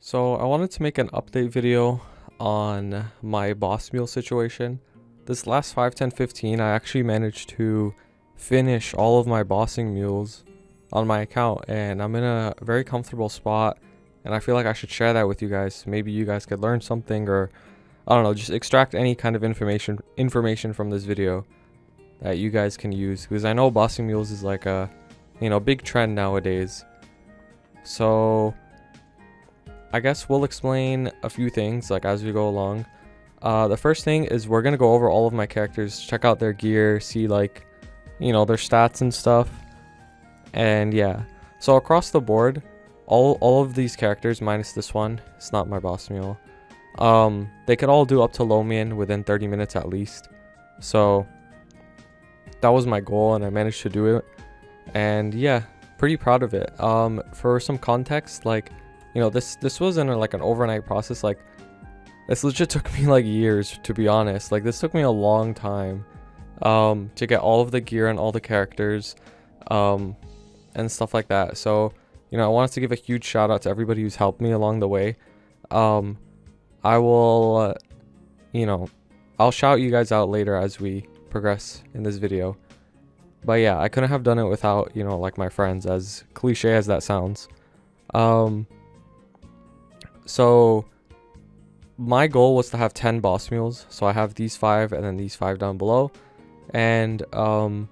So I wanted to make an update video on my boss mule situation. This last 5, 10, 15, I actually managed to finish all of my bossing mules on my account, and I'm in a very comfortable spot, and I feel like I should share that with you guys. Maybe you guys could learn something, or I don't know, just extract any kind of information from this video that you guys can use, because I know bossing mules is like a big trend nowadays. So I guess we'll explain a few things like as we go along. The first thing is we're gonna go over all of my characters, check out their gear, see like their stats and stuff. And yeah, so across the board, all of these characters minus this one, it's not my boss mule, they could all do up to Lomian within 30 minutes at least. So that was my goal and I managed to do it, and yeah, pretty proud of it. For some context, like this wasn't like an overnight process. Like this legit took me like years, to be honest. Like this took me a long time to get all of the gear and all the characters and stuff like that. So I wanted to give a huge shout out to everybody who's helped me along the way. I will I'll shout you guys out later as we progress in this video. But yeah, I couldn't have done it without like my friends, as cliche as that sounds. So my goal was to have 10 boss mules, so I have these 5 and then these 5 down below. And the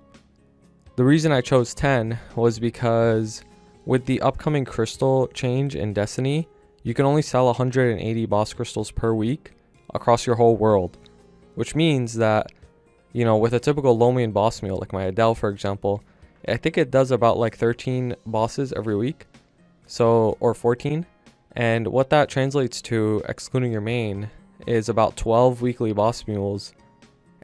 reason I chose 10 was because with the upcoming crystal change in Destiny, you can only sell 180 boss crystals per week across your whole world, which means that with a typical Lomian boss mule like my Adele, for example, I think it does about like 13 bosses every week, so, or 14. And what that translates to, excluding your main, is about 12 weekly boss mules,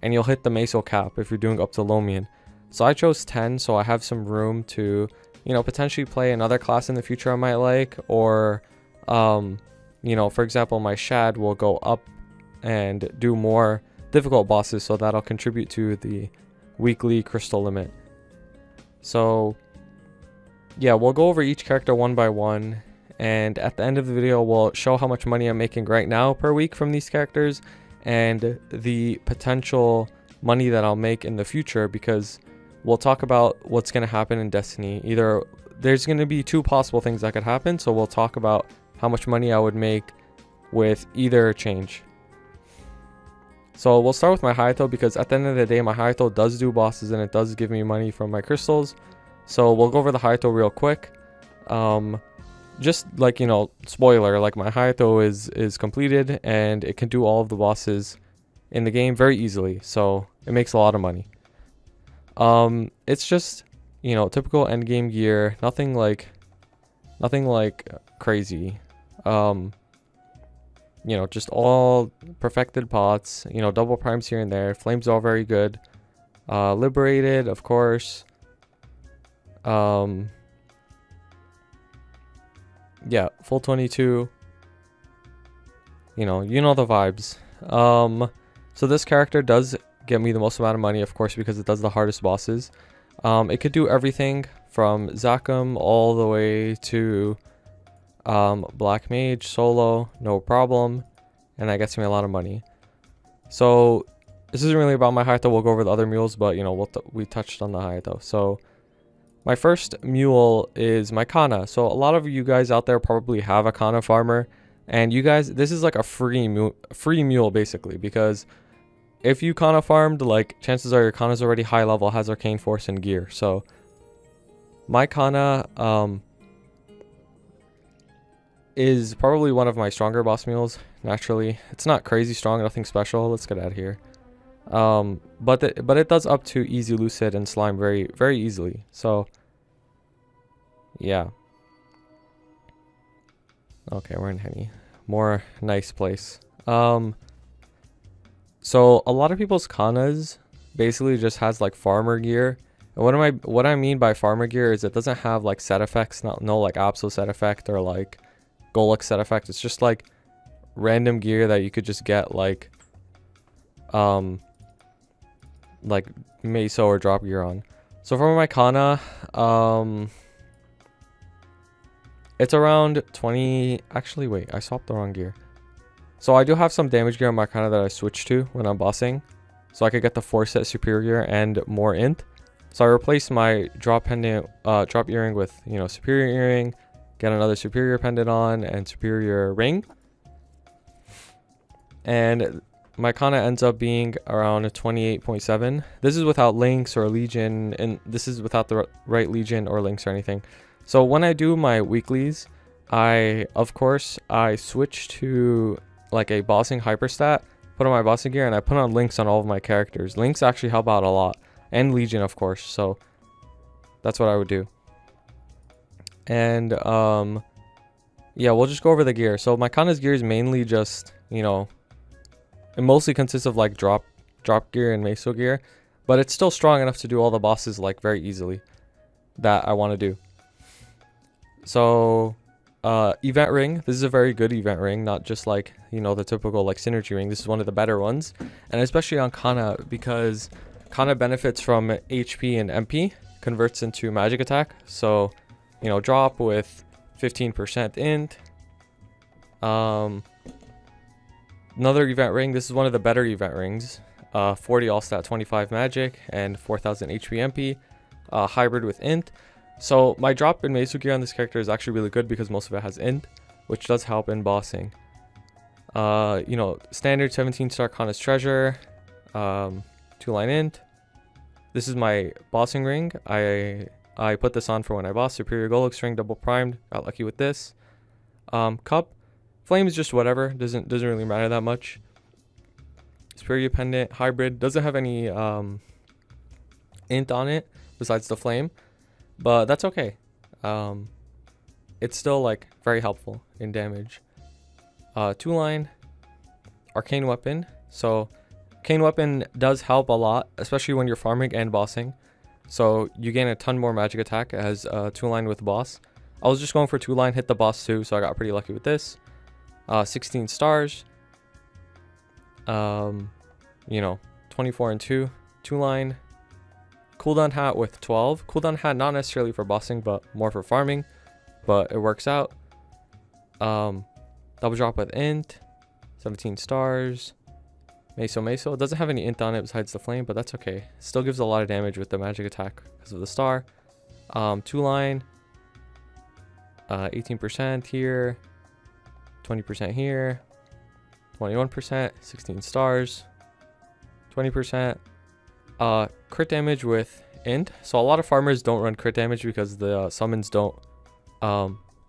and you'll hit the meso cap if you're doing up to Lomian. So I chose 10, so I have some room to potentially play another class in the future I might like, or for example, my Shad will go up and do more difficult bosses, so that'll contribute to the weekly crystal limit. So yeah, we'll go over each character one by one, and at the end of the video we'll show how much money I'm making right now per week from these characters and the potential money that I'll make in the future, because we'll talk about what's going to happen in Destiny. Either there's going to be 2 possible things that could happen, so we'll talk about how much money I would make with either change. So we'll start with my Hayato, because at the end of the day my Hayato does do bosses and it does give me money from my crystals. So we'll go over the Hayato real quick. Just like spoiler, like my Hayato is completed and it can do all of the bosses in the game very easily, so it makes a lot of money. It's just typical end game gear, nothing like crazy. Just all perfected pots, double primes here and there. Flames are all very good. Liberated, of course. Yeah, full 22. You know the vibes. So this character does get me the most amount of money, of course, because it does the hardest bosses. It could do everything from Zakum all the way to Black Mage solo, no problem, and that gets me a lot of money. So this isn't really about my Hayato. We'll go over the other mules, but we touched on the Hayato. So my first mule is my Kana. So a lot of you guys out there probably have a Kana farmer, and you guys, this is like a free mule basically, because if you Kana farmed, like chances are your Kana's already high level, has arcane force and gear. So my Kana is probably one of my stronger boss mules. Naturally, it's not crazy strong, nothing special. Let's get out of here. But it does up to easy lucid and slime very, very easily. So yeah. Okay, we're in Henny. More nice place. So a lot of people's Kanas basically just has like farmer gear. And what I mean by farmer gear is it doesn't have like set effects, no like Absol set effect or like Golux set effect. It's just like random gear that you could just get like meso or drop gear on. So for my Kana, It's around 20. Actually, wait, I swapped the wrong gear. So I do have some damage gear on my kind of that I switched to when I'm bossing. So I could get the 4-set superior and more int. So I replaced my drop pendant, drop earring with, you know, superior earring, get another superior pendant on, and superior ring. And my kana ends up being around 28.7. This is without links or legion, and this is without the right legion or links or anything. So when I do my weeklies, I switch to like a bossing hyperstat, put on my bossing gear, and I put on links on all of my characters. Links actually help out a lot, and legion of course. So that's what I would do. And yeah, we'll just go over the gear. So my kana's gear is mainly just, you know, it mostly consists of like drop gear and meso gear, but it's still strong enough to do all the bosses like very easily that I want to do. So event ring, this is a very good event ring, not just like, you know, the typical like synergy ring. This is one of the better ones, and especially on kana, because kana benefits from HP and MP, converts into magic attack. So, you know, drop with 15% int. Another event ring, this is one of the better event rings. 40 all stat, 25 magic, and 4000 HP MP. Hybrid with int. So my drop in meso gear on this character is actually really good because most of it has int, which does help in bossing. You know, standard 17-star Kana's treasure, 2-line int. This is my bossing ring. I put this on for when I boss. Superior Golux ring, double primed. Got lucky with this. Cup, flame is just whatever. Doesn't really matter that much. Superior pendant, hybrid, doesn't have any int on it besides the flame, but that's okay. It's still like very helpful in damage. 2-line, Arcane Weapon. So Arcane Weapon does help a lot, especially when you're farming and bossing. So you gain a ton more magic attack as 2-line with boss. I was just going for 2-line, hit the boss too, so I got pretty lucky with this. 16 stars. You know, 24 and 2-line. Cooldown hat with 12. Cooldown hat not necessarily for bossing, but more for farming, but it works out. Double drop with int, 17 stars. Meso. It doesn't have any int on it besides the flame, but that's okay. Still gives a lot of damage with the magic attack because of the star. 2-line, 18% here, 20% here, 21%, 16 stars, 20%. Crit damage with int. So a lot of farmers don't run crit damage because the summons don't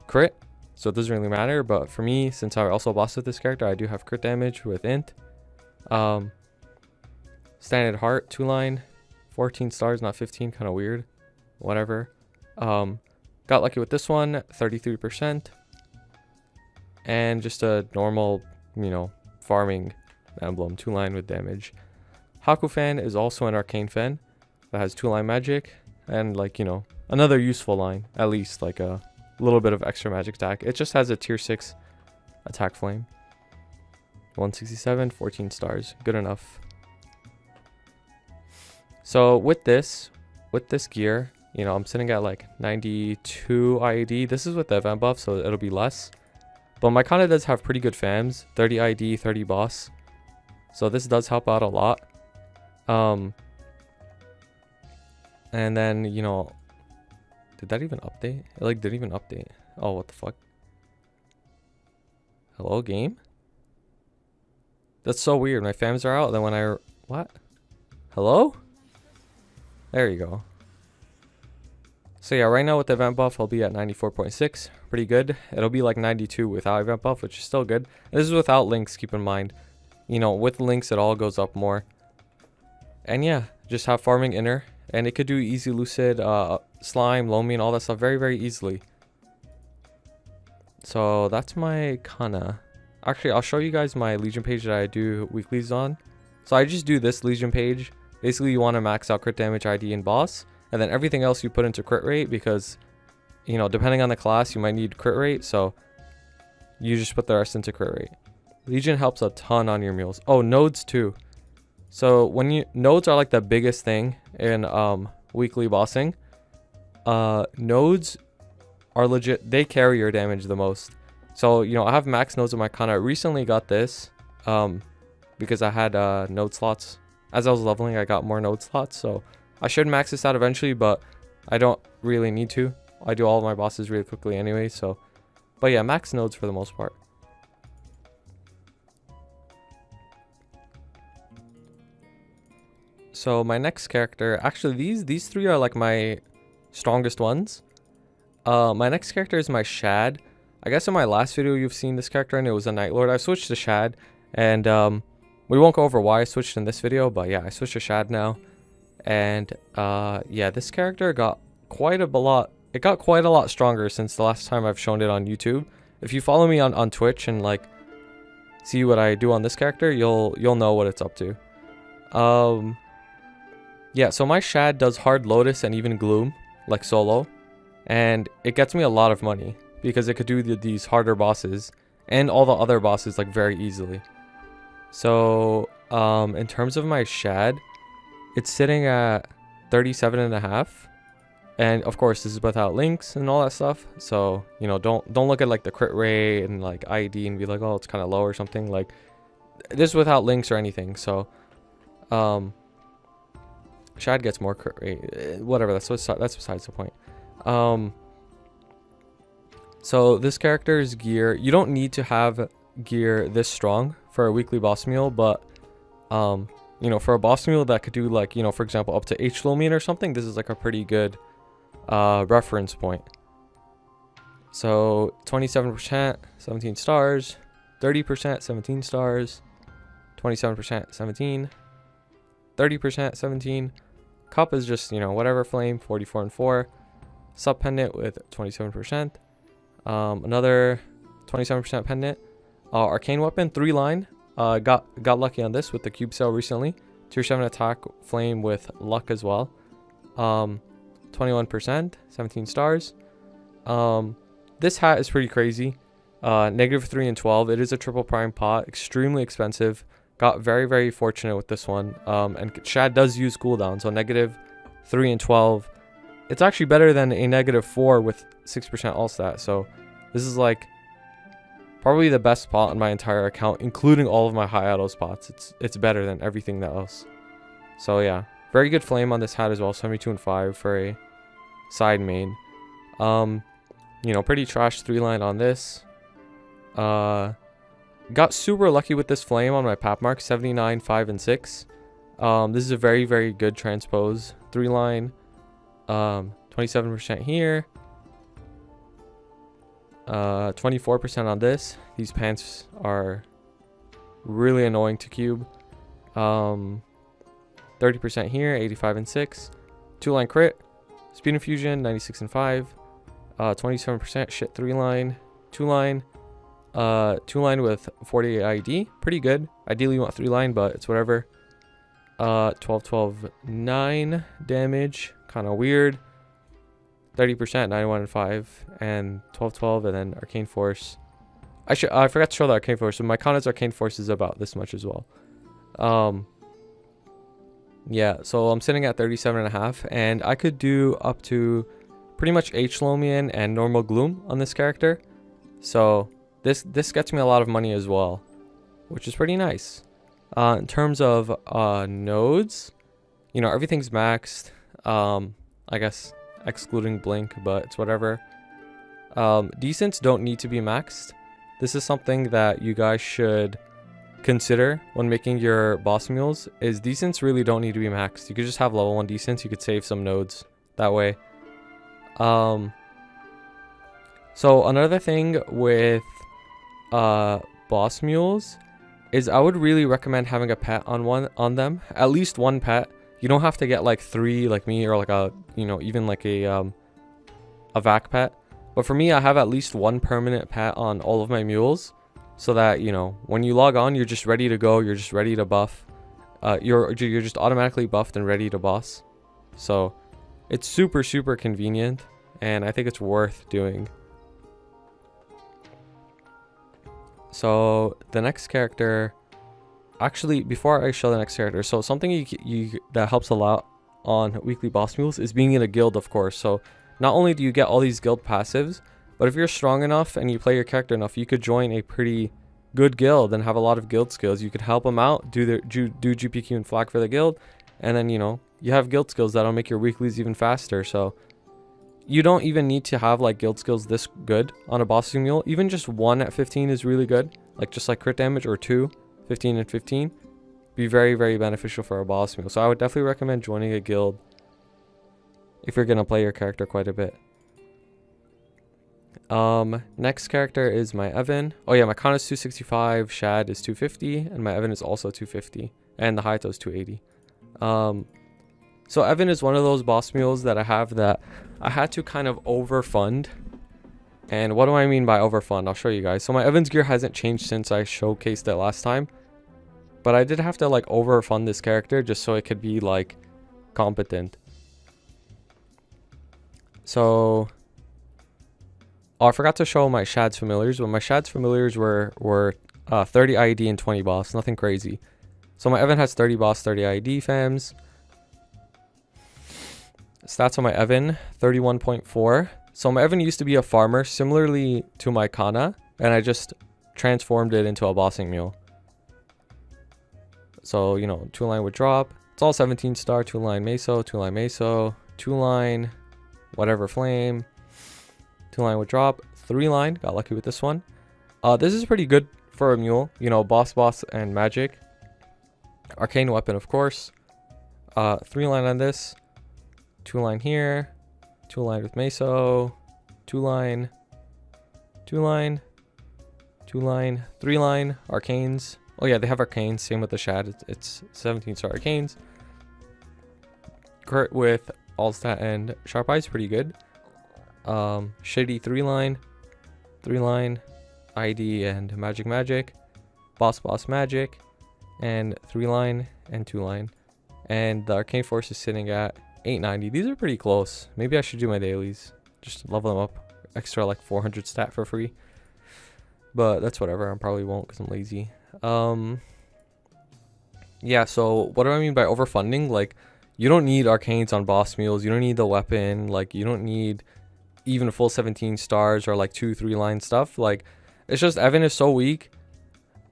crit, so it doesn't really matter. But for me, since I also bossed with this character, I do have crit damage with int. Standard heart, 2-line, 14 stars, not 15, kind of weird, whatever. Got lucky with this one, 33%, and just a normal, you know, farming emblem, 2-line with damage. Haku fan is also an arcane fan that has 2-line magic and, like, you know, another useful line, at least like a little bit of extra magic attack. It just has a tier 6 attack flame. 167, 14 stars, good enough. So with this gear, you know, I'm sitting at like 92 IAD. This is with the event buff, so it'll be less. But my kana does have pretty good fams, 30 ID, 30 boss. So this does help out a lot. And then, you know, did that even update? It like didn't even update. Oh, what the fuck? Hello, game? That's so weird. My fams are out, then when I... What? Hello? There you go. So yeah, right now with the event buff, I'll be at 94.6. Pretty good. It'll be like 92 without event buff, which is still good. This is without links, keep in mind. You know, with links, it all goes up more. And yeah, just have farming inner. And it could do easy lucid, slime, loamy, and all that stuff very, very easily. So that's my kana. Actually, I'll show you guys my Legion page that I do weeklies on. So I just do this Legion page. Basically, you want to max out crit damage, ID, and boss. And then everything else you put into crit rate because, you know, depending on the class, you might need crit rate. So you just put the rest into crit rate. Legion helps a ton on your mules. Oh, nodes too. So when nodes are like the biggest thing in weekly bossing. Nodes are legit, they carry your damage the most. So, you know, I have max nodes in my Kana. I recently got this because I had node slots. As I was leveling, I got more node slots. So I should max this out eventually, but I don't really need to. I do all of my bosses really quickly anyway. So, but yeah, max nodes for the most part. So my next character, actually these three are like my strongest ones. My next character is my Shad. I guess in my last video you've seen this character and it was a Night Lord. I switched to Shad, and we won't go over why I switched in this video, but yeah, I switched to Shad now. And yeah, this character got quite a lot. It got quite a lot stronger since the last time I've shown it on YouTube. If you follow me on Twitch and like see what I do on this character, you'll know what it's up to. Yeah, so my Shad does Hard Lotus and even Gloom, like solo. And it gets me a lot of money because it could do these harder bosses and all the other bosses like very easily. So in terms of my Shad, it's sitting at 37.5. And of course this is without links and all that stuff. So, you know, don't look at like the crit rate and like ID and be like, oh, it's kind of low or something. Like this is without links or anything. So Shad gets more crit rate, whatever, that's besides the point. So this character's gear, you don't need to have gear this strong for a weekly boss mule, but you know, for a boss mule that could do like, you know, for example, up to H low mean or something, this is like a pretty good reference point. So 27%, 17 stars, 30%, 17 stars, 27%, 17, 30%, 17. Cup is just, you know, whatever flame, 44 and 4. Sub pendant with 27%. Another 27% pendant. Arcane Weapon, 3-line. Got lucky on this with the cube sale recently. Tier 7 attack flame with luck as well. 21%, 17 stars. This hat is pretty crazy. -3 and 12. It is a triple prime pot, extremely expensive. Got very, very fortunate with this one. And Shad does use cooldown, so -3 and 12. It's actually better than a -4 with 6% all stat. So this is like probably the best spot on my entire account, including all of my high auto spots. It's better than everything else. So yeah, very good flame on this hat as well. 72 and 5 for a side main. You know, pretty trash 3-line on this. Got super lucky with this flame on my pap mark, 79, 5, and 6. This is a very, very good transpose. 3-line, 27% here. 24% on this. These pants are really annoying to cube. 30% here, 85 and 6. 2-line crit. Speed infusion, 96 and 5. 27% shit 3-line. 2-line. 2-line with 48 ID, pretty good. Ideally you want 3-line, but it's whatever. 12 12 9 damage, kind of weird. 30%, 91 and 5, and 12 12, and then Arcane Force. I forgot to show the Arcane Force. So my Kana's Arcane Force is about this much as well. Yeah, so I'm sitting at 37.5, and I could do up to pretty much H Lomian and normal Gloom on this character. So this gets me a lot of money as well, which is pretty nice. In terms of nodes, you know, everything's maxed. I guess excluding Blink, but it's whatever. Decents don't need to be maxed. This is something that you guys should consider when making your boss mules, is decents really don't need to be maxed. You could just have level 1 decents. You could save some nodes that way. So another thing with boss mules is I would really recommend having a pet on them, at least one pet. You don't have to get like 3 like me, or like a, you know, even like a vac pet. But for me, I have at least one permanent pet on all of my mules, so that, you know, when you log on, you're just ready to go. You're just ready to buff. You're just automatically buffed and ready to boss. So it's super, super convenient, and I think it's worth doing. So the next character, actually, before I show the next character, so something that helps a lot on weekly boss mules is being in a guild, of course. So not only do you get all these guild passives, but if you're strong enough and you play your character enough, you could join a pretty good guild and have a lot of guild skills. You could help them out, do GPQ and flag for the guild, and then, you know, you have guild skills that'll make your weeklies even faster. So you don't even need to have like guild skills this good on a bossing mule. Even just 1 at 15 is really good, like just like crit damage, or 2, 15 and 15, be very, very beneficial for a boss mule. So I would definitely recommend joining a guild if you're gonna play your character quite a bit. Next character is my Evan. Oh yeah, my con is 265, Shad is 250, and my Evan is also 250, and the Hayato is 280. So Evan is one of those boss mules that I have that I had to kind of overfund. And what do I mean by overfund? I'll show you guys. So my Evan's gear hasn't changed since I showcased it last time, but I did have to like overfund this character just so it could be like competent. So oh, I forgot to show my Shad's familiars. But my Shad's familiars were 30 IED and 20 boss, nothing crazy. So my Evan has 30 boss, 30 IED, fams. Stats on my Evan, 31.4. So my Evan used to be a farmer, similarly to my Kana, and I just transformed it into a bossing mule. So, you know, 2-line with drop. It's all 17 star, 2-line meso, 2-line meso, 2-line, whatever flame, 2-line with drop, 3-line, got lucky with this one. This is pretty good for a mule, you know, boss, and magic. Arcane Weapon, of course. 3-line on this. 2-line here, 2-line with meso, 2-line, 2-line, 2-line, 3-line, arcanes. Oh yeah, they have arcanes, same with the Shad, it's 17 star arcanes. Crit with all stat and sharp eyes, pretty good. Shitty 3-line, 3-line, ID and magic, boss magic, and 3-line and 2-line. And the arcane force is sitting at 890. These are pretty close. Maybe I should do my dailies, just level them up extra like 400 stat for free, but that's whatever. I probably won't because I'm lazy. Yeah, so what do I mean by overfunding? Like, you don't need arcanes on boss mules, you don't need the weapon, like you don't need even full 17 stars or like 2-3-line stuff. Like, it's just Evan is so weak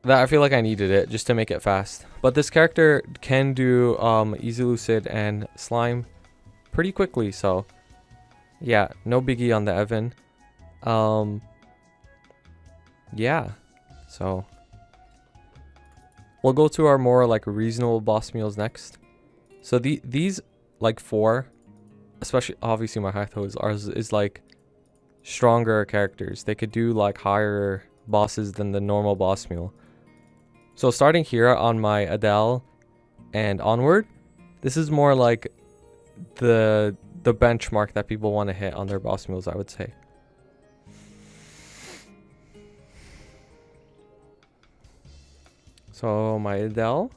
that I feel like I needed it just to make it fast. But this character can do Easy Lucid and Slime pretty quickly, so yeah, no biggie on the Evan. Yeah, so we'll go to our more like reasonable boss mules next. So these like 4, especially obviously my Hayato is like stronger characters. They could do like higher bosses than the normal boss mule. So starting here on my Adele and onward, this is more like the benchmark that people want to hit on their boss mules, I would say. So my Adele.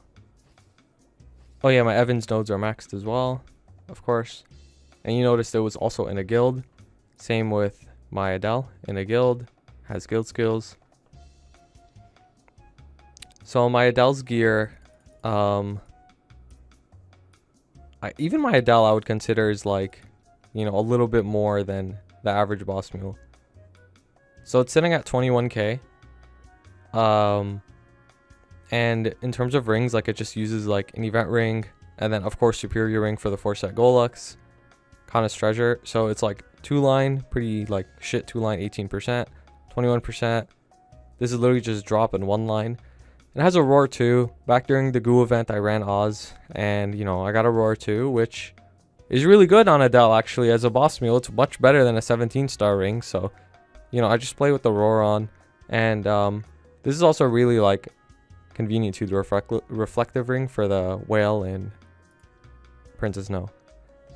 Oh yeah, my Evans nodes are maxed as well, of course. And you noticed it was also in a guild. Same with my Adele, in a guild, has guild skills. So my Adele's gear, even my Adele I would consider is like, you know, a little bit more than the average boss mule. So it's sitting at 21k. And in terms of rings, like it just uses like an event ring, and then of course superior ring for the 4-set Golux, Kana's treasure. So it's like 2-line, pretty like shit 2-line, 18%, 21%. This is literally just drop in 1-line. It has a roar too. Back during the Goo event, I ran Oz, and you know, I got a roar too, which is really good on Adele actually. As a boss mule, it's much better than a 17-star ring. So, you know, I just play with the roar on, and this is also really like convenient to the reflective ring for the whale and Princess No.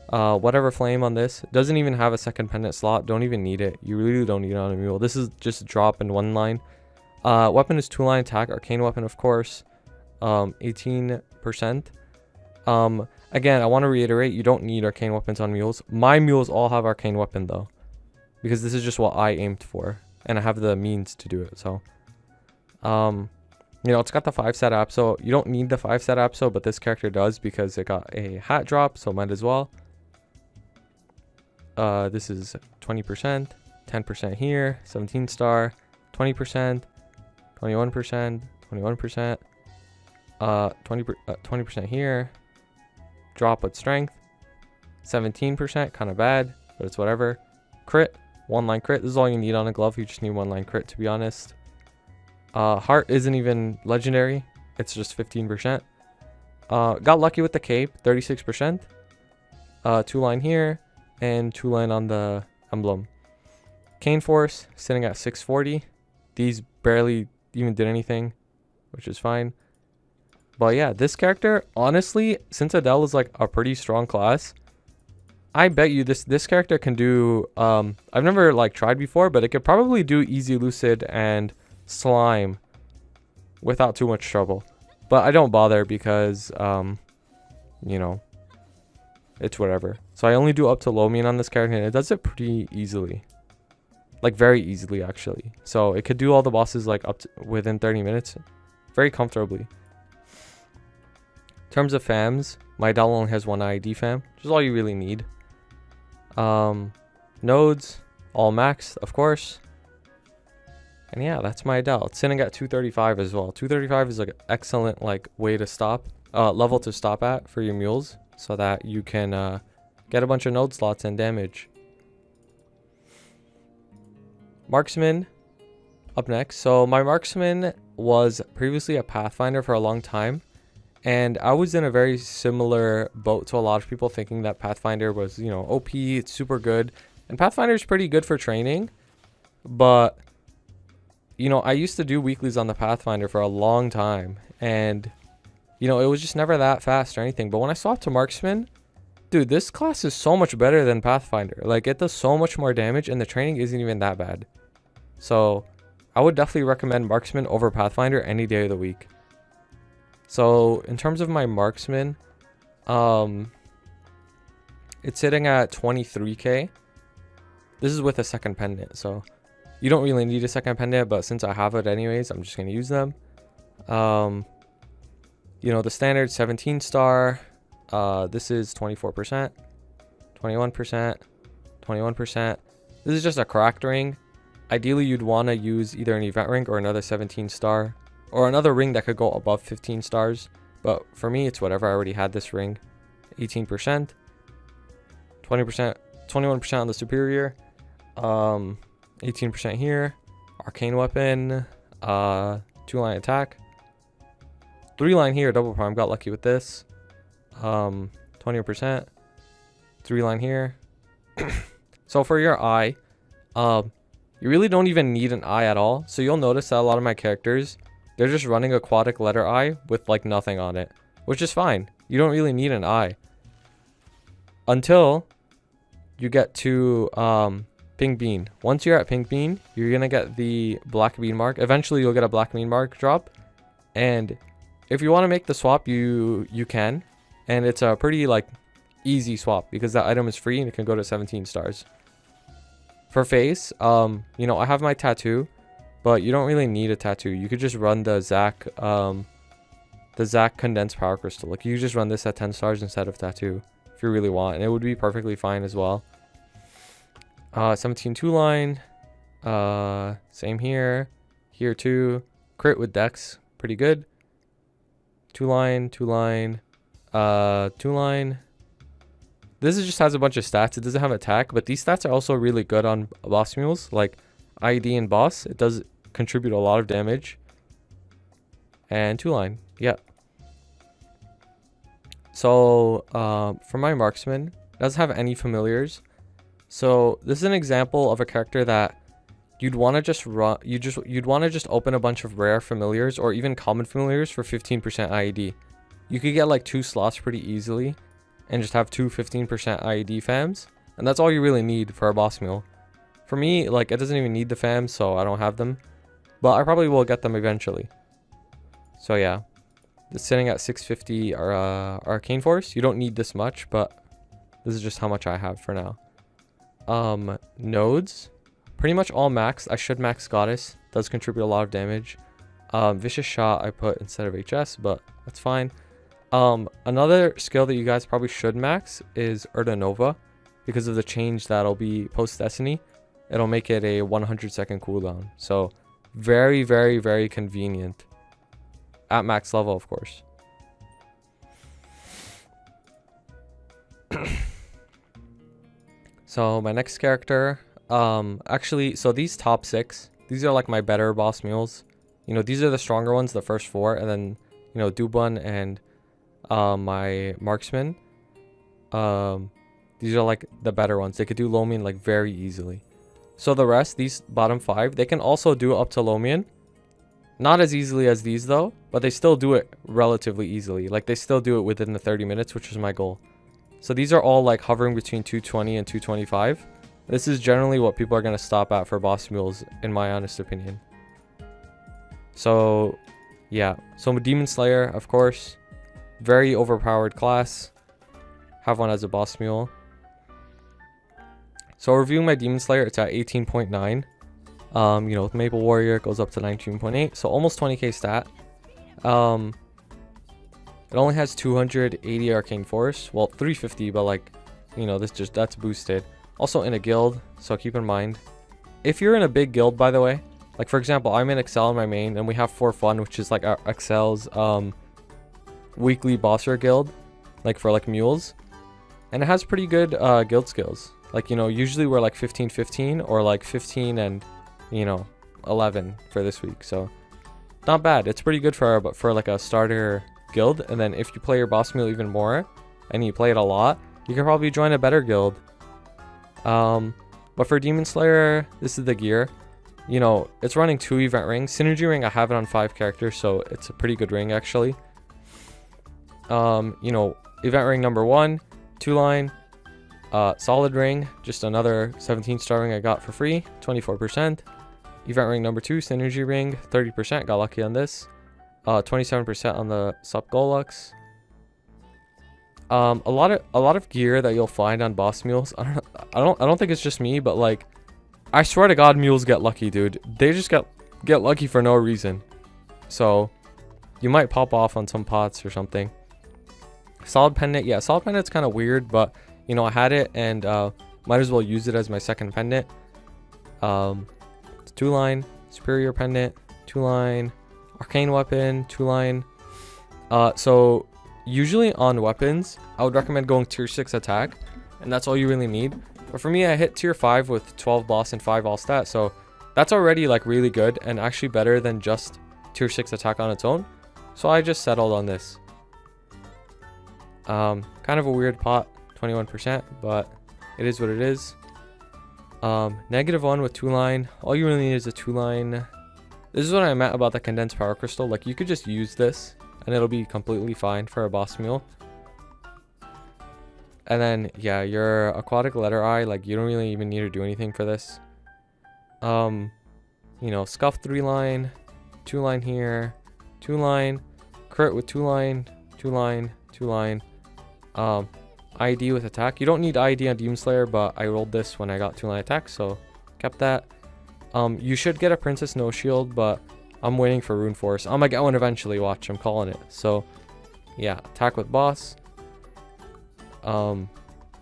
Whatever flame on this doesn't even have a second pendant slot. Don't even need it. You really don't need it on a mule. This is just drop in 1-line. Weapon is 2-line attack. Arcane Weapon, of course, 18%. Again, I want to reiterate, you don't need Arcane Weapons on mules. My mules all have Arcane Weapon though, because this is just what I aimed for, and I have the means to do it. So you know, it's got the 5-set app, so you don't need the 5-set app, so but this character does because it got a hat drop, so might as well. This is 20%, 10% here, 17 star, 20%, 21%, 21%, 20% here, drop with strength, 17%, kind of bad, but it's whatever. Crit, 1-line crit. This is all you need on a glove. You just need 1-line crit, to be honest. Heart isn't even legendary. It's just 15%. Got lucky with the cape, 36%. 2-line here, and 2-line on the emblem. Cane Force, sitting at 640. These barely even did anything, which is fine. But yeah, this character, honestly, since Adele is like a pretty strong class, I bet you this character can do, I've never like tried before, but it could probably do Easy Lucid and Slime without too much trouble. But I don't bother because, you know, it's whatever. So I only do up to low mean on this character, and it does it pretty easily. Like very easily, actually. So it could do all the bosses like up to within 30 minutes very comfortably. In terms of fams, my Adele only has 1 IED fam, which is all you really need. Nodes, all maxed, of course. And yeah, that's my Adele. It's sitting at 235 as well. 235 is like an excellent like way to stop, level to stop at for your mules, so that you can get a bunch of node slots and damage. Marksman, up next. So my Marksman was previously a Pathfinder for a long time, and I was in a very similar boat to a lot of people, thinking that Pathfinder was, you know, OP, it's super good. And Pathfinder is pretty good for training, but you know, I used to do weeklies on the Pathfinder for a long time, and you know, it was just never that fast or anything. But when I swapped to Marksman, dude, this class is so much better than Pathfinder. Like, it does so much more damage, and the training isn't even that bad. So I would definitely recommend Marksman over Pathfinder any day of the week. So in terms of my Marksman, it's sitting at 23k. This is with a second pendant, so you don't really need a second pendant, but since I have it anyways, I'm just going to use them. You know, the standard 17 star, this is 24%, 21%, 21%. This is just a cracked ring. Ideally, you'd want to use either an event ring or another 17 star, or another ring that could go above 15 stars. But for me, it's whatever. I already had this ring. 18%, 20%, 21% on the superior, 18% here. Arcane Weapon, 2-line attack. 3-line here, double prime. Got lucky with this. 20%. 3-line here. So for your eye, you really don't even need an eye at all. So you'll notice that a lot of my characters, they're just running aquatic letter eye with like nothing on it, which is fine. You don't really need an eye until you get to pink bean. Once you're at pink bean, you're gonna get the black bean mark. Eventually you'll get a black bean mark drop, and if you want to make the swap, you can, and it's a pretty like easy swap because that item is free and it can go to 17 stars. For face, you know, I have my tattoo, but you don't really need a tattoo. You could just run the Zac condensed power crystal. Like, you just run this at 10 stars instead of tattoo if you really want, and it would be perfectly fine as well. 17 2-line, same here too. Crit with dex, pretty good. 2-line, 2-line, 2-line. This just has a bunch of stats. It doesn't have attack, but these stats are also really good on boss mules, like IED and boss. It does contribute a lot of damage. And 2-line, yeah. So for my Marksman, it doesn't have any familiars. So this is an example of a character that you'd want to just run. You'd want to just open a bunch of rare familiars or even common familiars for 15% IED. You could get like 2 slots pretty easily, and just have 2 15% IED fams, and that's all you really need for a boss mule. For me, like, it doesn't even need the fams, so I don't have them, but I probably will get them eventually. So yeah, it's sitting at 650 Arcane Force. You don't need this much, but this is just how much I have for now. Nodes, pretty much all max. I should max Goddess, does contribute a lot of damage. Vicious Shot I put instead of HS, but that's fine. Another skill that you guys probably should max is Nova. because of the change that'll be post Destiny. It'll make it a 100-second cooldown. So very, very, very convenient. At max level, of course. So my next character, actually, so these top 6, these are like my better boss mules. You know, these are the stronger ones, the first 4, and then, you know, Dubun and my Marksman. These are like the better ones. They could do Lomian like very easily. So the rest, these bottom 5, they can also do up to Lomian. Not as easily as these though, but they still do it relatively easily. Like they still do it within the 30 minutes, which is my goal. So these are all like hovering between 220 and 225. This is generally what people are going to stop at for boss mules, in my honest opinion. So yeah, so Demon Slayer, of course, very overpowered class. Have one as a boss mule. So reviewing my Demon Slayer, it's at 18.9. You know, with Maple Warrior, it goes up to 19.8, so almost 20k stat. It only has 280 arcane force, well 350, but like, you know, that's boosted. Also in a guild, so keep in mind, if you're in a big guild, by the way, like for example, I'm in Excel in my main, and we have For Fun, which is like our Excel's weekly bosser guild, like for like mules, and it has pretty good guild skills. Like, you know, usually we're like 15-15 or like 15 and, you know, 11 for this week. So not bad. It's pretty good for like a starter guild. And then if you play your boss mule even more and you play it a lot, you can probably join a better guild. But for Demon Slayer, this is the gear. You know, it's running 2 event rings. Synergy ring, I have it on 5 characters, so it's a pretty good ring actually. You know, event ring number 1, 2-line. Solid ring, just another 17-star ring I got for free, 24%. Event ring number 2, synergy ring, 30%, got lucky on this. 27% on the Sup Golux. A lot of gear that you'll find on boss mules. I don't think it's just me, but like, I swear to God, mules get lucky, dude. They just get lucky for no reason. So you might pop off on some pots or something. Solid pendant, yeah, solid pendant's kind of weird, but you know, I had it and might as well use it as my second pendant. It's 2-line, superior pendant, 2-line, arcane weapon, 2-line. So usually on weapons, I would recommend going tier 6 attack, and that's all you really need. But for me, I hit tier 5 with 12 boss and 5 all stat, so that's already like really good and actually better than just tier 6 attack on its own. So I just settled on this. Kind of a weird pot, 21%, but it is what it is. -1 with 2-line. All you really need is a 2-line. This is what I meant about the condensed power crystal. Like, you could just use this and it'll be completely fine for a boss mule. And then yeah, your aquatic letter eye, like you don't really even need to do anything for this. You know, scuff 3-line, 2-line here, 2-line, crit with 2-line, 2-line, 2-line. ID with attack. You don't need ID on Demon Slayer, but I rolled this when I got 2-line attack, so kept that. You should get a Princess No Shield, but I'm waiting for Rune Force. I'm gonna get one eventually, watch, I'm calling it. So yeah, attack with boss,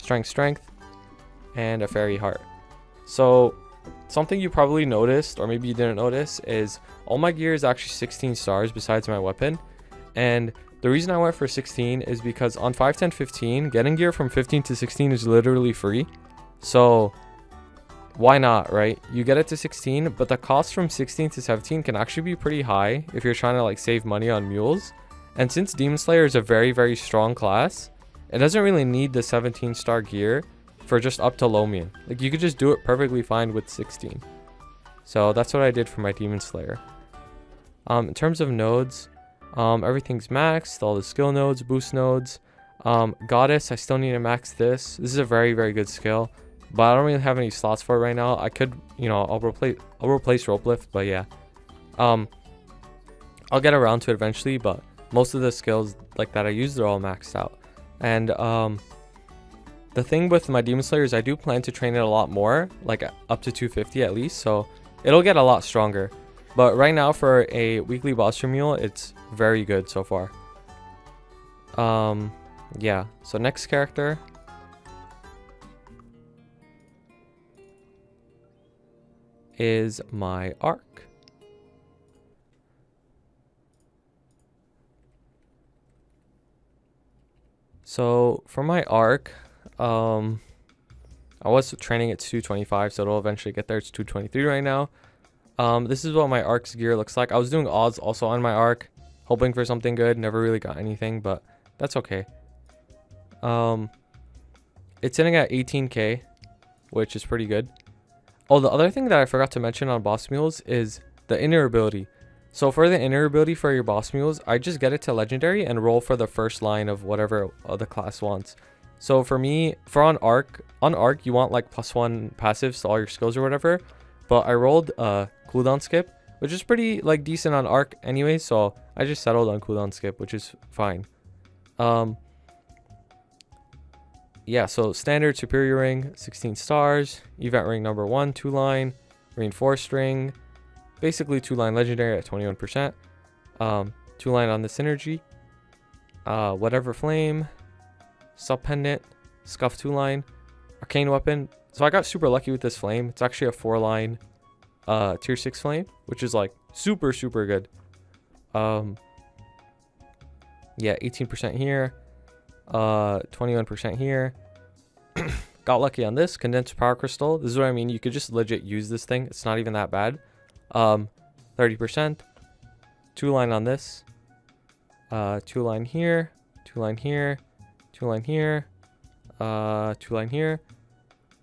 strength, and a fairy heart. So something you probably noticed, or maybe you didn't notice, is all my gear is actually 16 stars besides my weapon. And the reason I went for 16 is because on 5, 10, 15, getting gear from 15 to 16 is literally free. So why not, right? You get it to 16, but the cost from 16 to 17 can actually be pretty high if you're trying to like save money on mules. And since Demon Slayer is a very, very strong class, it doesn't really need the 17-star gear for just up to Lomian. Like, you could just do it perfectly fine with 16. So that's what I did for my Demon Slayer. In terms of nodes, everything's maxed, all the skill nodes, boost nodes. Goddess, I still need to max this. This is a very, very good skill, but I don't really have any slots for it right now. I could, you know, I'll replace rope lift, but yeah. I'll get around to it eventually, but most of the skills like that I use, they're all maxed out. And the thing with my Demon Slayer is I do plan to train it a lot more, like up to 250 at least, so it'll get a lot stronger. But right now for a weekly boss mule, it's very good so far. Yeah, so next character. is my arc. So for my arc, I was training at 225, so it'll eventually get there. It's 223 right now. This is what my arc's gear looks like. I was doing odds also on my arc, hoping for something good. Never really got anything, but that's okay. It's sitting at 18k, which is pretty good. Oh, the other thing that I forgot to mention on boss mules is the inner ability. So for the inner ability for your boss mules, I just get it to legendary and roll for the first line of whatever the class wants. So for me, for on arc you want like +1 passives to all your skills or whatever. But I rolled cooldown skip, which is pretty like decent on arc anyway. So I just settled on cooldown skip, which is fine. Yeah, so standard superior ring, 16 stars, event ring number 1, 2-line, reinforced ring, basically 2-line legendary at 21%, 2-line on the synergy, whatever flame, sub pendant, scuff 2-line, arcane weapon. So I got super lucky with this flame. It's actually a 4-line tier 6 flame, which is like super good. Yeah, 18% here, 21% here. Got lucky on this condensed power crystal. This is what I mean, you could just legit use this thing. It's not even that bad. 30%, 2-line on this, 2-line here, 2-line here, 2-line here, 2-line here,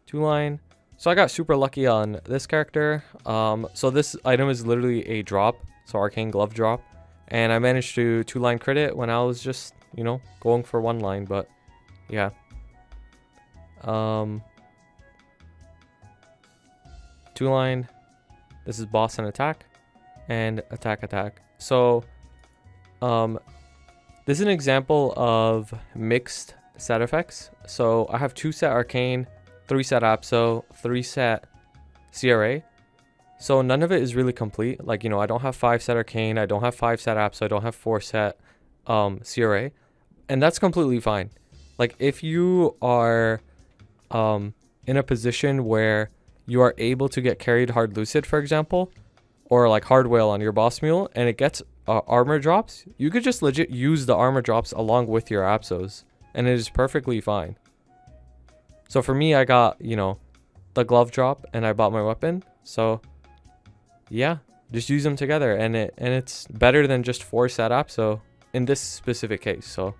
2-line. So I got super lucky on this character. So this item is literally a drop, so arcane glove drop, and I managed to 2-line crit it when I was just, you know, going for 1-line. But yeah, 2-line. This is boss and attack, and attack. So this is an example of mixed set effects. So I have 2 set arcane, 3 set Apso, 3 set CRA. So none of it is really complete. Like, you know, I don't have 5 set arcane, I don't have 5 set Apso, I don't have 4 set CRA. And that's completely fine. Like, if you are in a position where you are able to get carried hard lucid, for example, or like hard whale on your boss mule, and it gets armor drops, you could just legit use the armor drops along with your Apsos, and it is perfectly fine. So for me, I got, you know, the glove drop, and I bought my weapon. So yeah, just use them together, and it's better than just 4 set Apso in this specific case. So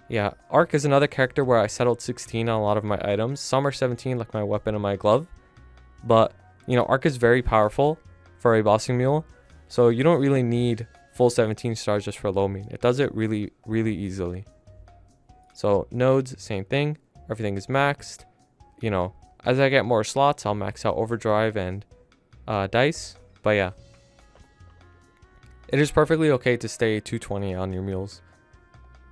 yeah, arc is another character where I settled 16 on a lot of my items. Some are 17, like my weapon and my glove. But, you know, arc is very powerful for a bossing mule. So you don't really need full 17 stars just for low main. It does it really easily. So nodes, same thing. Everything is maxed. You know, as I get more slots, I'll max out overdrive and dice. But yeah, it is perfectly okay to stay 220 on your mules.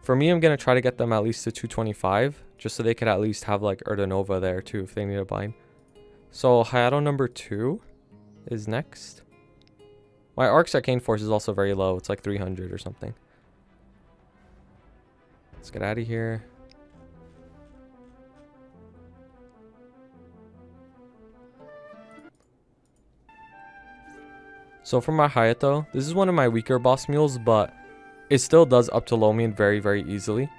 For me, I'm going to try to get them at least to 225, just so they could at least have like Erdanova there too if they need a bind. So Hayato number 2 is next. My arc's arcane force is also very low. It's like 300 or something. Let's get out of here. So for my Hayato, this is one of my weaker boss mules, but it still does up to low main very easily.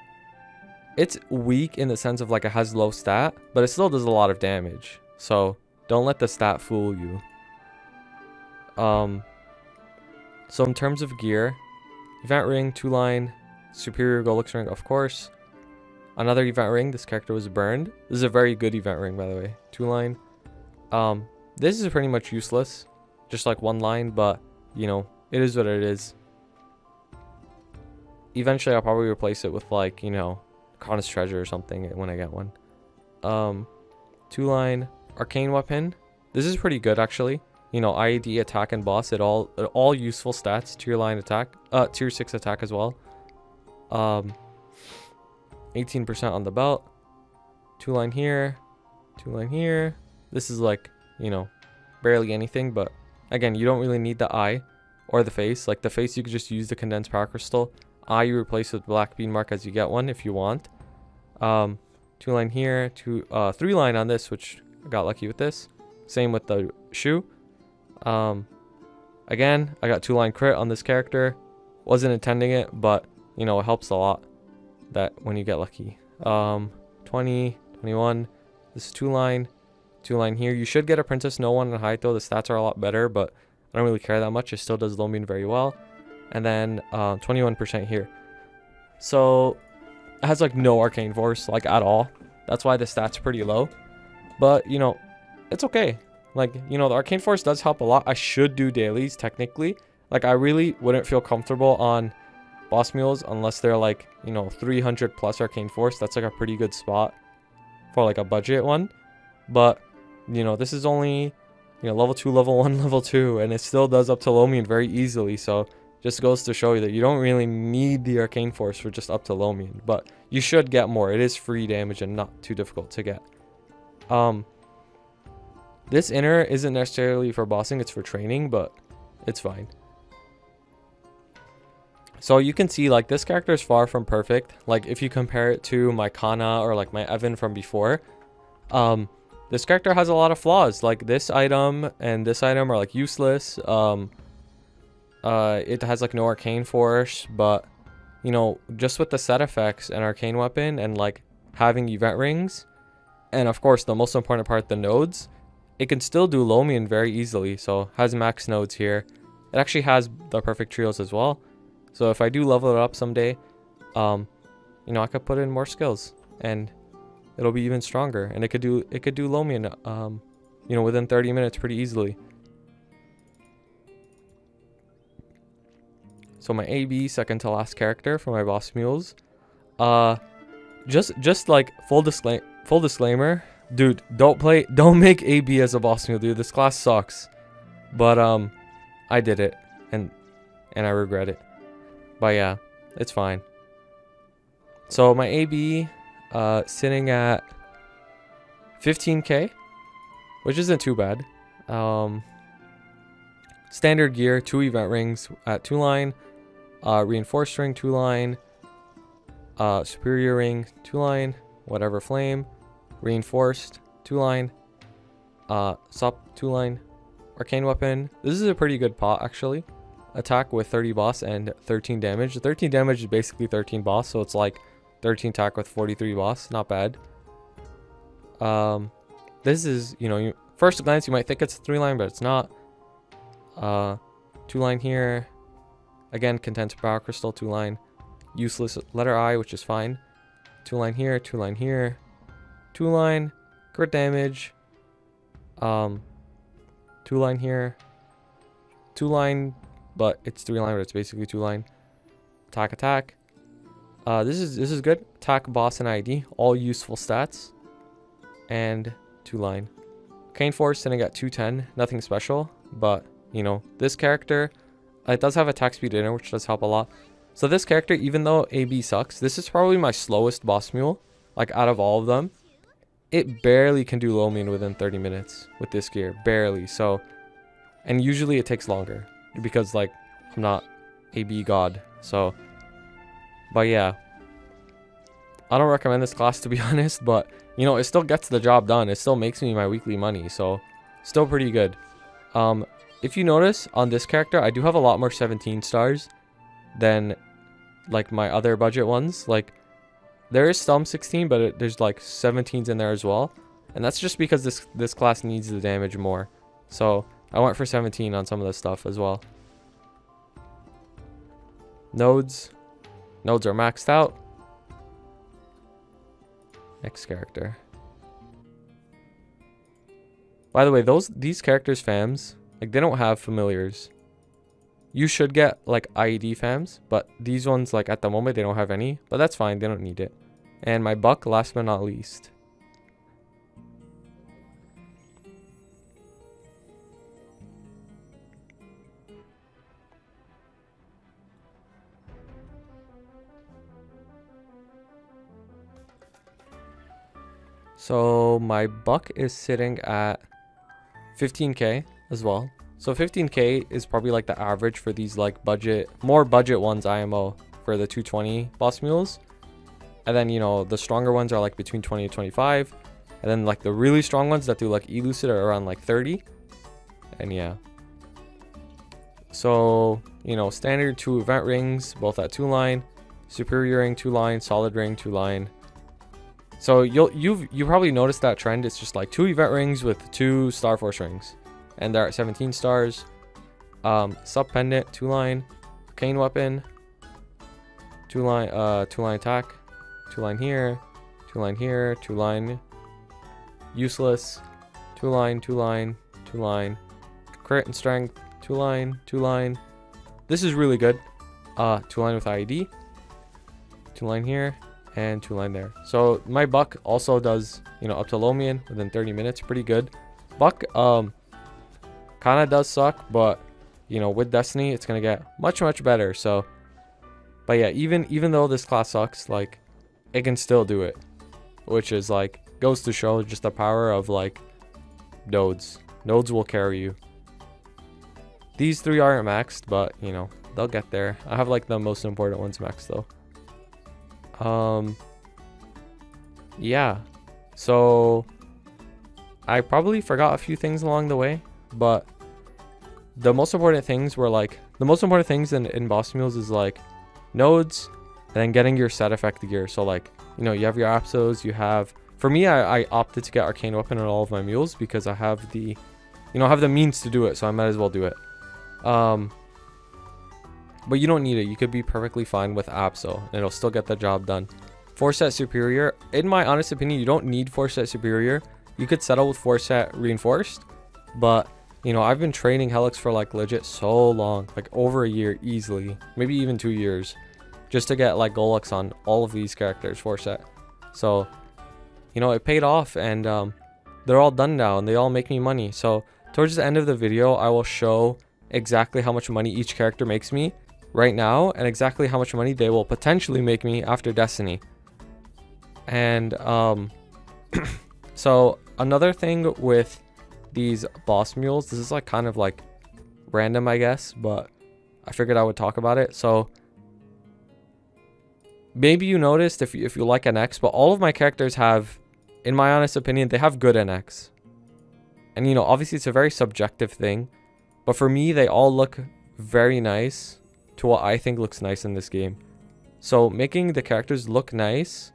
It's weak in the sense of like it has low stat, but it still does a lot of damage. So don't let the stat fool you. So in terms of gear, event ring, 2-line, superior Golix ring, of course. Another event ring, this character was burned. This is a very good event ring, by the way. 2-line. This is pretty much useless, just like 1-line, but you know, it is what it is. Eventually I'll probably replace it with like, you know, Kana's treasure or something when I get one. 2-line, Arcane Weapon. This is pretty good actually. You know, IAD, attack, and boss, it all useful stats. Tier line attack, tier 6 attack as well. 18% on the belt. 2-line here, 2-line here. This is like, you know, barely anything, but again, you don't really need the eye or the face. Like the face, you could just use the condensed power crystal. Eye you replace with black bean mark as you get one if you want. 2-line here, 3-line on this, which I got lucky with this. Same with the shoe. Again, I got 2-line crit on this character. Wasn't intending it, but you know, it helps a lot that when you get lucky. 20, 21. This is 2-line. 2-line here. You should get a Princess No One on height though. The stats are a lot better, but I don't really care that much. It still does low mean very well. And then 21% here. So it has like no arcane force like at all. That's why the stats pretty low. But you know, it's okay. Like, you know, the arcane force does help a lot. I should do dailies technically. Like, I really wouldn't feel comfortable on boss mules unless they're like, you know, 300 plus arcane force. That's like a pretty good spot for like a budget one. But you know, this is only, you know, level 2, level 1, level 2, and it still does up to low mean very easily. So just goes to show you that you don't really need the arcane force for just up to low mean, but you should get more. It is free damage and not too difficult to get. This inner isn't necessarily for bossing, it's for training, but it's fine. So you can see like this character is far from perfect. Like if you compare it to my Kana or like my Evan from before, this character has a lot of flaws. Like this item and this item are like useless. It has like no arcane force, but you know, just with the set effects and Arcane Weapon and like having event rings, and of course the most important part, the nodes, it can still do low mean very easily. So has max nodes here. It actually has the perfect trios as well. So if I do level it up someday, you know, I could put in more skills and it'll be even stronger. And it could do low mean, you know, within 30 minutes pretty easily. So my AB, second to last character for my boss mules. Just like full disclaimer, dude, don't make AB as a boss mule, dude. This class sucks. But I did it and I regret it. But yeah, it's fine. So my AB sitting at 15k, which isn't too bad. Standard gear, 2 event rings at 2-line, reinforced ring 2-line, superior ring 2-line, whatever flame, reinforced 2-line, sup 2-line, arcane weapon. This is a pretty good pot actually. Attack with 30 boss and 13 damage. 13 damage is basically 13 boss, so it's like 13 attack with 43 boss. Not bad. This is, you know, first glance you might think it's a 3-line, but it's not. 2-line here. Again, content power crystal 2-line. Useless letter I, which is fine. 2-line here, 2-line here. 2-line, crit damage. 2-line here. 2-line, but it's 3-line, but it's basically 2-line. Attack. This is good. Attack, boss, and ID, all useful stats. And 2-line. Arcane force sitting at 210, nothing special, but you know, this character, it does have attack speed inner, which does help a lot. So this character, even though AB sucks, this is probably my slowest boss mule, like out of all of them. It barely can do low mean within 30 minutes with this gear, barely. So, and usually it takes longer because like I'm not AB god. So, but yeah, I don't recommend this class to be honest, but you know, it still gets the job done. It still makes me my weekly money, so still pretty good. If you notice on this character, I do have a lot more 17 stars than like my other budget ones. Like there is some 16, but there's like 17s in there as well, and that's just because this class needs the damage more. So I went for 17 on some of this stuff as well. Nodes are maxed out. Next character. By the way, these characters fams, like they don't have familiars. You should get like IED fams, but these ones like at the moment they don't have any, but that's fine, they don't need it. And my buck, last but not least. So my buck is sitting at 15k as well. So 15k is probably like the average for these like more budget ones IMO for the 220 boss mules. And then, you know, the stronger ones are like between 20 and 25. And then like the really strong ones that do like elucid are around like 30. And yeah, So, you know, standard 2 event rings, both at 2 line, superior ring 2 line, solid ring 2 line. So you probably noticed that trend. It's just like 2 event rings with 2 Star Force rings, and they're at 17 stars. Sub pendant 2 line, Arcane Weapon 2 line attack, 2 line here, 2 line here, 2 line useless, 2 line, 2 line, 2 line, crit and strength, 2 line, 2 line. This is really good. 2 line with IED, 2 line here, and 2 line there. So my buck also does, you know, up to Lomian within 30 minutes. Pretty good. Buck kind of does suck, but you know, with Destiny it's gonna get much better. So, but yeah, even though this class sucks, like, it can still do it, which is like, goes to show just the power of like nodes. Nodes will carry you. These 3 aren't maxed, but you know, they'll get there. I have like the most important ones maxed though. Yeah, so I probably forgot a few things along the way, but the most important things were like, the most important things in boss mules is like nodes, and then getting your set effect gear. So like, you know, you have your apsos, you have, for me, I opted to get Arcane Weapon on all of my mules because I have the, you know, I have the means to do it, so I might as well do it. But you don't need it. You could be perfectly fine with Apso, and it'll still get the job done. 4-set superior, in my honest opinion, you don't need 4-set superior. You could settle with 4-set reinforced, but you know, I've been training Helix for like legit so long, like over a year easily, maybe even 2 years, just to get like Golux on all of these characters 4-set. So, you know, it paid off, and they're all done now, and they all make me money. So towards the end of the video, I will show exactly how much money each character makes me right now, and exactly how much money they will potentially make me after Destiny. And so another thing with these boss mules, this is like kind of like random, I guess, but I figured I would talk about it. So maybe you noticed if you like NX, but all of my characters have, in my honest opinion, they have good NX. And you know, obviously it's a very subjective thing, but for me, they all look very nice to what I think looks nice in this game. So making the characters look nice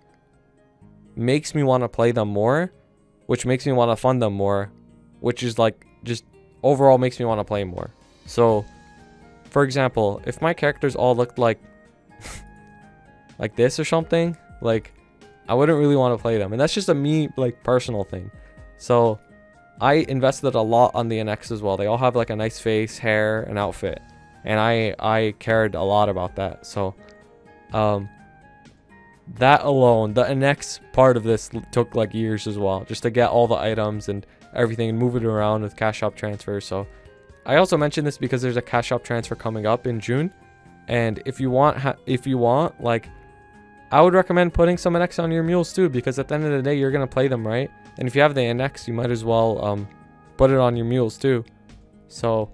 makes me want to play them more, which makes me want to fund them more, which is like just overall makes me want to play more. So for example, if my characters all looked like like this or something, like I wouldn't really want to play them, and that's just a me like personal thing. So I invested a lot on the NX as well. They all have like a nice face, hair, and outfit, and I cared a lot about that. So that alone, the NX part of this took like years as well, just to get all the items and everything and move it around with cash shop transfer. So I also mentioned this because there's a cash shop transfer coming up in June, and if you want like, I would recommend putting some NX on your mules too, because at the end of the day you're gonna play them, right? And if you have the NX, you might as well put it on your mules too. So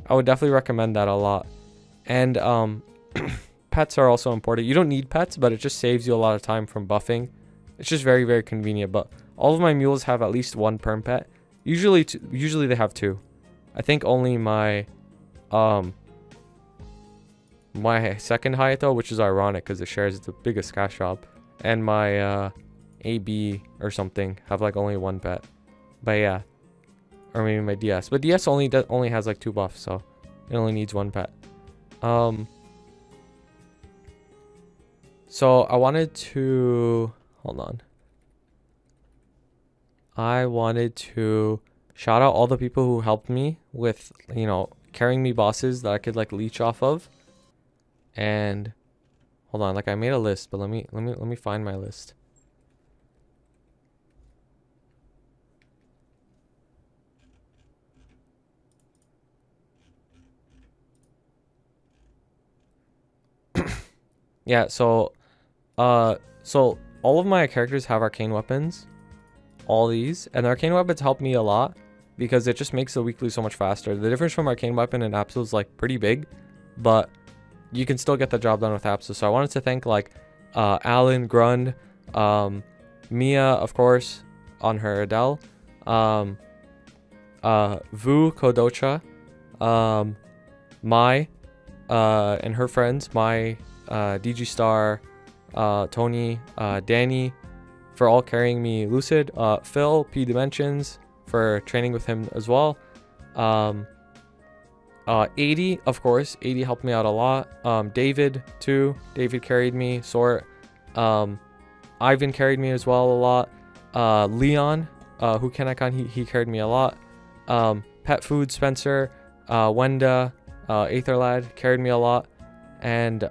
I would definitely recommend that a lot. And pets are also important. You don't need pets, but it just saves you a lot of time from buffing. It's just very convenient. But all of my mules have at least 1 perm pet. Usually they have 2. I think only my my second Hayato, which is ironic because it shares the biggest cash shop, and my AB or something have like only 1 pet. But yeah, or maybe my DS. But DS only has like 2 buffs, so it only needs 1 pet. So I wanted to I wanted to shout out all the people who helped me with, you know, carrying me bosses that I could like leech off of. And hold on, like I made a list, but let me find my list. Yeah, so all of my characters have arcane weapons, all these, and the arcane weapons help me a lot because it just makes the weekly so much faster. The difference from arcane weapon and Apso is like pretty big, but you can still get the job done with Apso. So I wanted to thank like Alan, Grund, Mia, of course, on her Adele, Vu Kodocha, Mai and her friends, Mai, DG Star, Tony, Danny, for all carrying me Lucid, Phil, P Dimensions, for training with him as well. 80, of course, 80 helped me out a lot. David too, David carried me. Sort, Ivan carried me as well a lot. Leon, who can icon, he carried me a lot. Pet Food, Spencer, Wenda, Aetherlad carried me a lot. And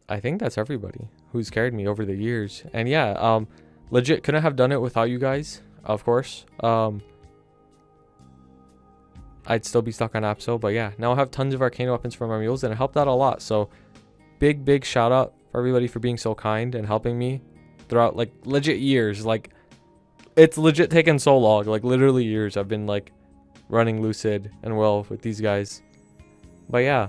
I think that's everybody who's carried me over the years. And yeah, legit couldn't have done it without you guys, of course. I'd still be stuck on Apso, but yeah, now I have tons of arcane weapons for my mules, and it helped out a lot. So big shout out for everybody for being so kind and helping me throughout like legit years. Like, it's legit taken so long, like literally years I've been like running Lucid and Will with these guys. But yeah,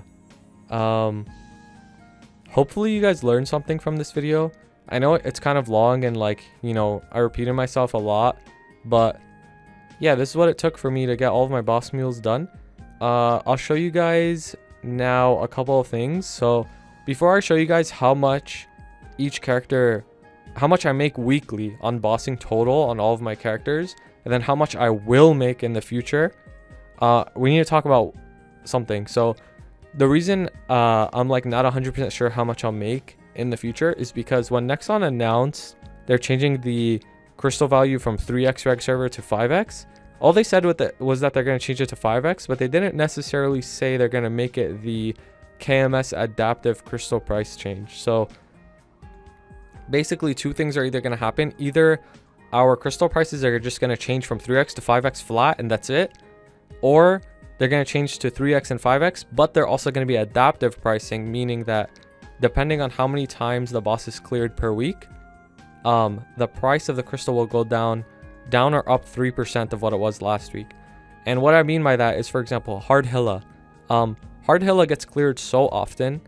hopefully you guys learned something from this video. I know it's kind of long and like, you know, I repeated myself a lot, but yeah, this is what it took for me to get all of my boss mules done. I'll show you guys now a couple of things. So before I show you guys how much each character, how much I make weekly on bossing total on all of my characters, and then how much I will make in the future, we need to talk about something. So the reason I'm like not 100% sure how much I'll make in the future is because when Nexon announced they're changing the crystal value from 3x reg server to 5x, all they said with it was that they're going to change it to 5x, but they didn't necessarily say they're going to make it the KMS adaptive crystal price change. So basically two things are either going to happen. Either our crystal prices are just going to change from 3x to 5x flat and that's it, or they're going to change to 3x and 5x, but they're also going to be adaptive pricing, meaning that depending on how many times the boss is cleared per week, the price of the crystal will go down or up 3% of what it was last week. And what I mean by that is, for example, Hard Hilla. Hard Hilla gets cleared so often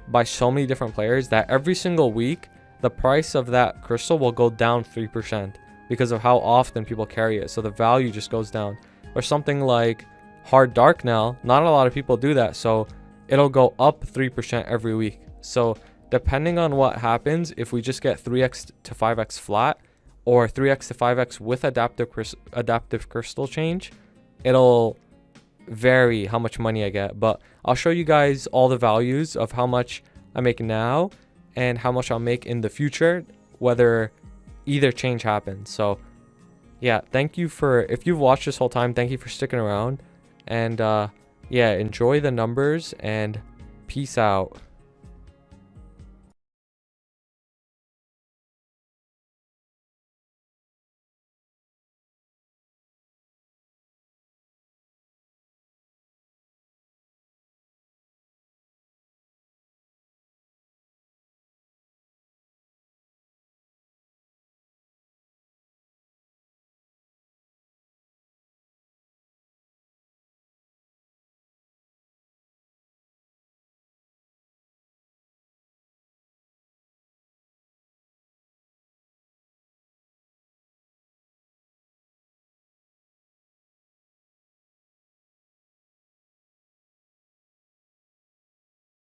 by so many different players that every single week the price of that crystal will go down 3% because of how often people carry it. So the value just goes down. Or something like Hard Dark now, not a lot of people do that, so it'll go up 3% every week. So depending on what happens, if we just get 3x to 5x flat or 3x to 5x with adaptive crystal change, it'll vary how much money I get. But I'll show you guys all the values of how much I make now and how much I'll make in the future, whether either change happens. So yeah, thank you for, if you've watched this whole time, thank you for sticking around. And yeah, enjoy the numbers and peace out.